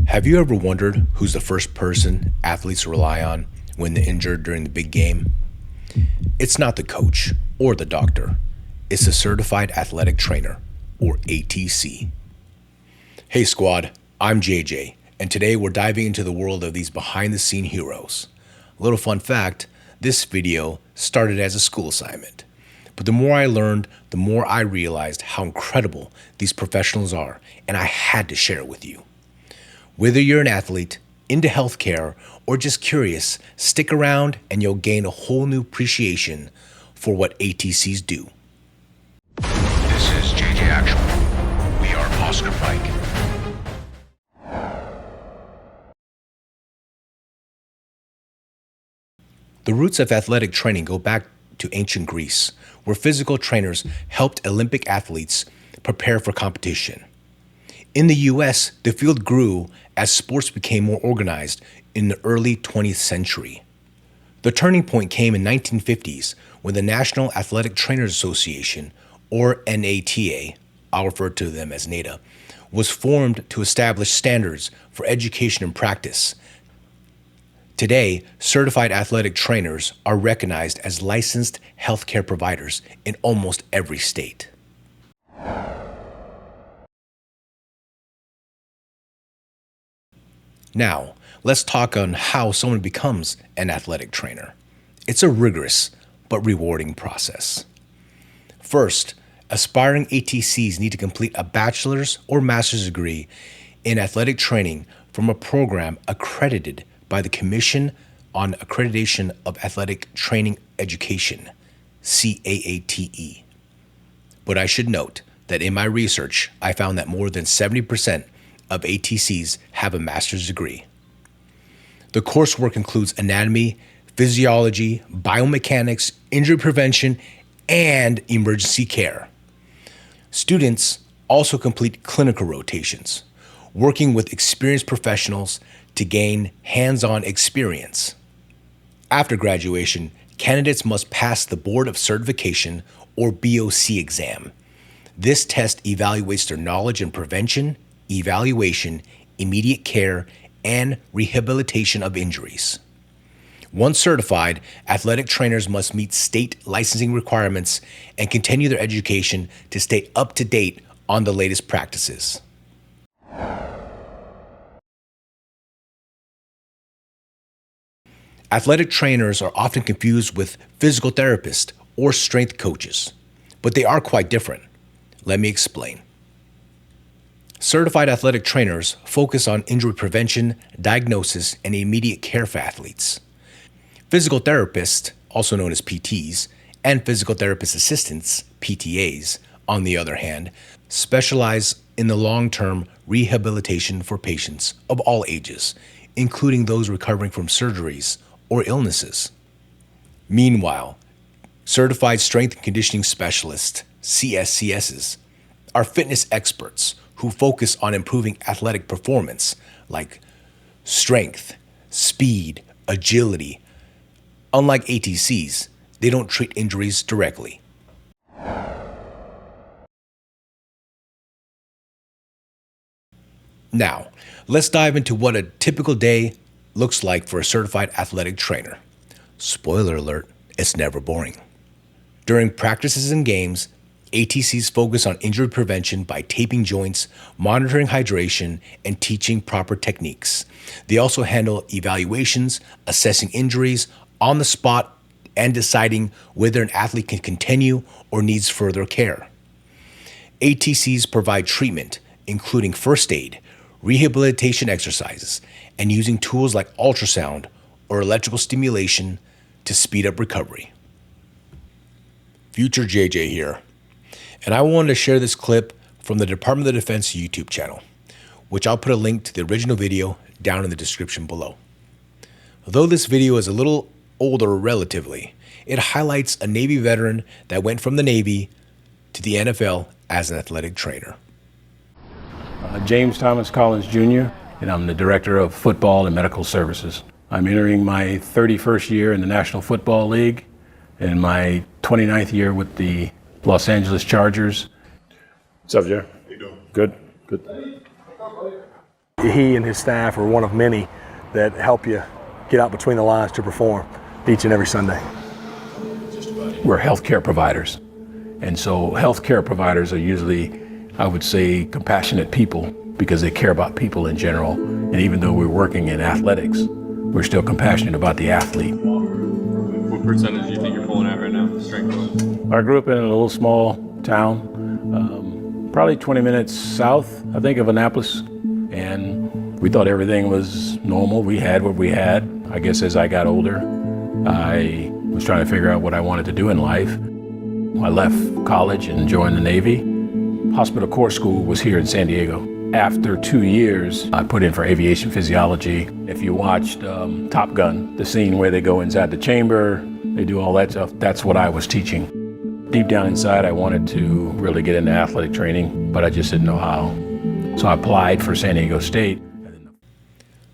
Have you ever wondered who's the first person athletes rely on when they're injured during the big game? It's not the coach or the doctor. It's the Certified Athletic Trainer, or ATC. Hey squad, I'm JJ, and today we're diving into the world of these behind-the-scene heroes. A little fun fact, this video started as a school assignment. But the more I learned, the more I realized how incredible these professionals are, and I had to share it with you. Whether you're an athlete, into healthcare, or just curious, stick around and you'll gain a whole new appreciation for what ATCs do. This is JJ Actual. We are Oscar Mike. The roots of athletic training go back to ancient Greece, where physical trainers helped Olympic athletes prepare for competition. In the US, the field grew as sports became more organized in the early 20th century. The turning point came in 1950s when the National Athletic Trainers Association, or NATA, I'll refer to them as NATA, was formed to establish standards for education and practice. Today, certified athletic trainers are recognized as licensed healthcare providers in almost every state. Now, let's talk on how someone becomes an athletic trainer. It's a rigorous but rewarding process. First, aspiring ATCs need to complete a bachelor's or master's degree in athletic training from a program accredited by the Commission on Accreditation of Athletic Training Education, CAATE. But I should note that in my research, I found that more than 70% of ATCs have a master's degree. The coursework includes anatomy, physiology, biomechanics, injury prevention, and emergency care. Students also complete clinical rotations, working with experienced professionals to gain hands-on experience. After graduation, candidates must pass the Board of Certification, or BOC exam. This test evaluates their knowledge in prevention, evaluation, immediate care, and rehabilitation of injuries. Once certified, athletic trainers must meet state licensing requirements and continue their education to stay up to date on the latest practices. Athletic trainers are often confused with physical therapists or strength coaches, but they are quite different. Let me explain. Certified athletic trainers focus on injury prevention, diagnosis, and immediate care for athletes. Physical therapists, also known as PTs, and physical therapist assistants, PTAs, on the other hand, specialize in the long-term rehabilitation for patients of all ages, including those recovering from surgeries or illnesses. Meanwhile, certified strength and conditioning specialists, CSCSs, are fitness experts who focus on improving athletic performance like strength, speed, agility. Unlike ATCs, they don't treat injuries directly. Now, let's dive into what a typical day looks like for a certified athletic trainer. Spoiler alert, it's never boring. During practices and games, ATCs focus on injury prevention by taping joints, monitoring hydration, and teaching proper techniques. They also handle evaluations, assessing injuries on the spot, and deciding whether an athlete can continue or needs further care. ATCs provide treatment, including first aid, rehabilitation exercises, and using tools like ultrasound or electrical stimulation to speed up recovery. Future JJ here. And I wanted to share this clip from the Department of Defense YouTube channel, which I'll put a link to the original video down in the description below. Although this video is a little older relatively, it highlights a Navy veteran that went from the Navy to the NFL as an athletic trainer. James Thomas Collins Jr., and I'm the Director of Football and Medical Services. I'm entering my 31st year in the National Football League and my 29th year with the Los Angeles Chargers. What's up, Jerry? How you doing? Good, good. He and his staff are one of many that help you get out between the lines to perform each and every Sunday. We're healthcare providers. And so healthcare providers are usually, I would say, compassionate people because they care about people in general. And even though we're working in athletics, we're still compassionate about the athlete. What percentage do you think you're pulling at right now, strength-wise? I grew up in a little small town, probably 20 minutes south, I think, of Annapolis. And we thought everything was normal. We had what we had. I guess as I got older, I was trying to figure out what I wanted to do in life. I left college and joined the Navy. Hospital Corps School was here in San Diego. After 2 years, I put in for aviation physiology. If you watched Top Gun, the scene where they go inside the chamber, they do all that stuff, that's what I was teaching. Deep down inside, I wanted to really get into athletic training, but I just didn't know how. So I applied for San Diego State.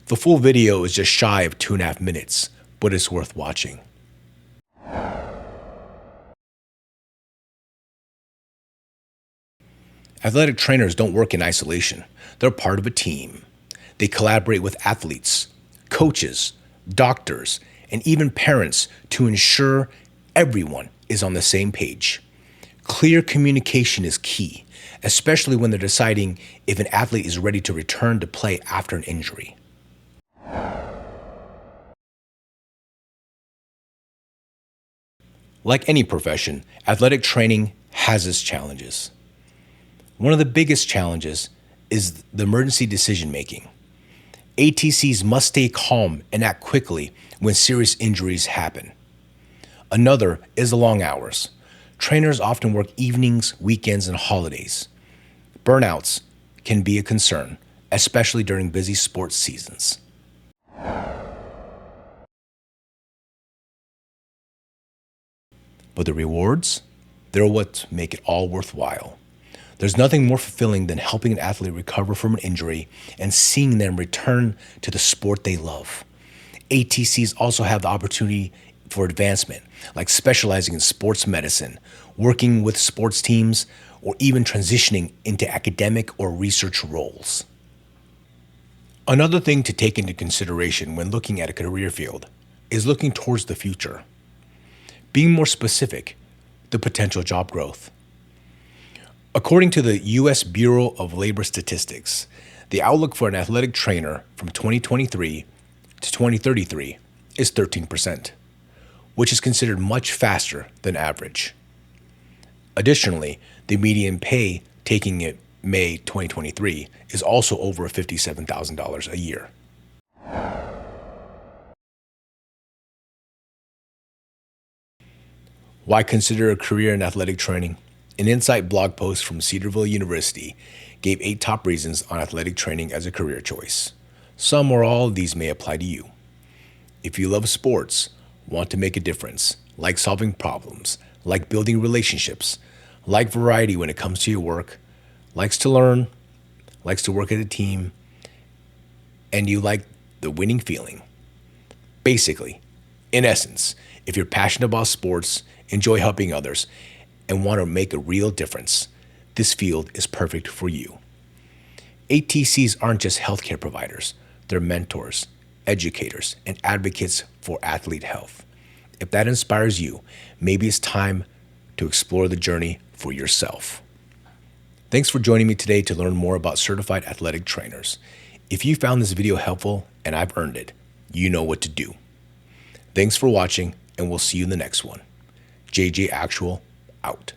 The full video is just shy of 2.5 minutes, but it's worth watching. Athletic trainers don't work in isolation. They're part of a team. They collaborate with athletes, coaches, doctors, and even parents to ensure everyone is on the same page. Clear communication is key, especially when they're deciding if an athlete is ready to return to play after an injury. Like any profession, athletic training has its challenges. One of the biggest challenges is the emergency decision-making. ATCs must stay calm and act quickly when serious injuries happen. Another is the long hours. Trainers often work evenings, weekends, and holidays. Burnouts can be a concern, especially during busy sports seasons. But the rewards, they're what make it all worthwhile. There's nothing more fulfilling than helping an athlete recover from an injury and seeing them return to the sport they love. ATCs also have the opportunity for advancement, like specializing in sports medicine, working with sports teams, or even transitioning into academic or research roles. Another thing to take into consideration when looking at a career field is looking towards the future. Being more specific, the potential job growth. According to the U.S. Bureau of Labor Statistics, the outlook for an athletic trainer from 2023 to 2033 is 13%, which is considered much faster than average. Additionally, the median pay taking it May 2023 is also over $57,000 a year. Why consider a career in athletic training? An Insight blog post from Cedarville University gave 8 top reasons on athletic training as a career choice. Some or all of these may apply to you. If you love sports, want to make a difference, like solving problems, like building relationships, like variety when it comes to your work, likes to learn, likes to work as a team, and you like the winning feeling. Basically, in essence, if you're passionate about sports, enjoy helping others, and want to make a real difference, this field is perfect for you. ATCs aren't just healthcare providers, they're mentors, educators, and advocates for athlete health. If that inspires you, maybe it's time to explore the journey for yourself. Thanks for joining me today to learn more about certified athletic trainers. If you found this video helpful, and I've earned it, you know what to do. Thanks for watching, and we'll see you in the next one. JJ Actual, out.